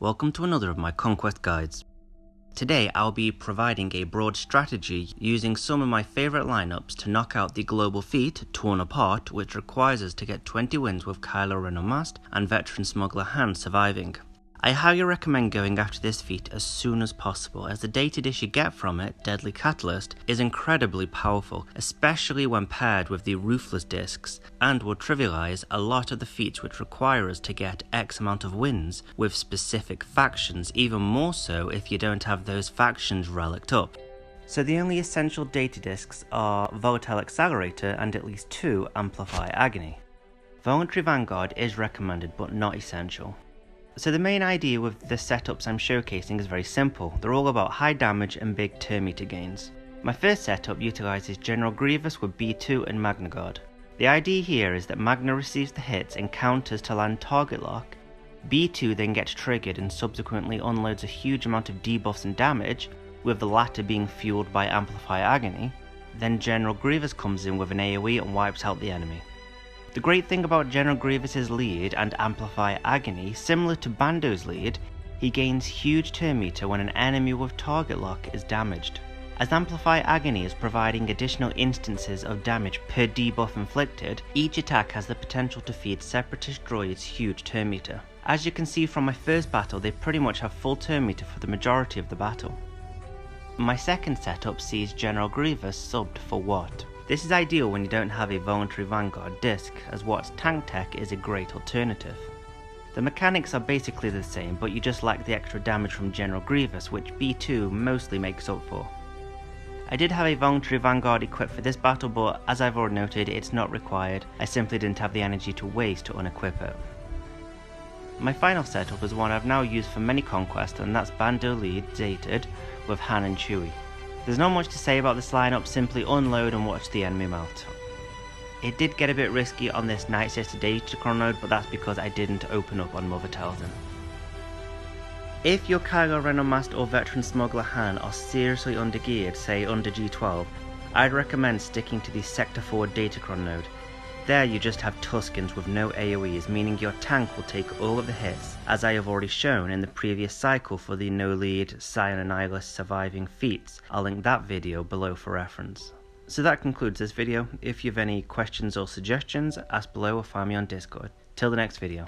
welcome to another of my conquest guides. Today I'll be providing a broad strategy using some of my favourite lineups to knock out the global feat Torn Apart, which requires us to get 20 wins with Kylo Ren on mast and veteran smuggler Han surviving. I highly recommend going after this feat as soon as possible, as the data dish you get from it, Deadly Catalyst, is incredibly powerful, especially when paired with the Ruthless discs, and will trivialise a lot of the feats which require us to get X amount of wins with specific factions, even more so if you don't have those factions relicked up. So the only essential data discs are Volatile Accelerator and at least 2 Amplify Agony. Voluntary Vanguard is recommended but not essential. So the main idea with the setups I'm showcasing is very simple. They're all about high damage and big turn meter gains. My first setup utilises General Grievous with B2 and Magna Guard. The idea here is that Magna receives the hits and counters to land target lock. B2 then gets triggered and subsequently unloads a huge amount of debuffs and damage, with the latter being fueled by Amplify Agony. Then General Grievous comes in with an AoE and wipes out the enemy. The great thing about General Grievous's lead and Amplify Agony, similar to Bando's lead, he gains huge turn meter when an enemy with target lock is damaged. As Amplify Agony is providing additional instances of damage per debuff inflicted, each attack has the potential to feed Separatist Droids huge turn meter. As you can see from my first battle, they pretty much have full turn meter for the majority of the battle. My second setup sees General Grievous subbed for Watt. This is ideal when you don't have a Voluntary Vanguard disc, as Watt's tank tech is a great alternative. The mechanics are basically the same, but you just lack the extra damage from General Grievous, which B2 mostly makes up for. I did have a Voluntary Vanguard equipped for this battle, but as I've already noted, it's not required. I simply didn't have the energy to waste to unequip it. My final setup is one I've now used for many conquests, and that's Bando lead Dated with Han and Chewie. There's not much to say about this lineup, simply unload and watch the enemy melt. It did get a bit risky on this Night Sister Datacron node, but that's because I didn't open up on Mother Talzin. If your Kylo Ren on mast or veteran smuggler Han are seriously undergeared, say under G12, I'd recommend sticking to the Sector 4 Datacron node. There you just have Tuskens with no AoEs, meaning your tank will take all of the hits, as I have already shown in the previous cycle for the no lead Scion and Nihilus surviving feats. I'll link that video below for reference. So that concludes this video. If you have any questions or suggestions, ask below or find me on Discord. Till the next video.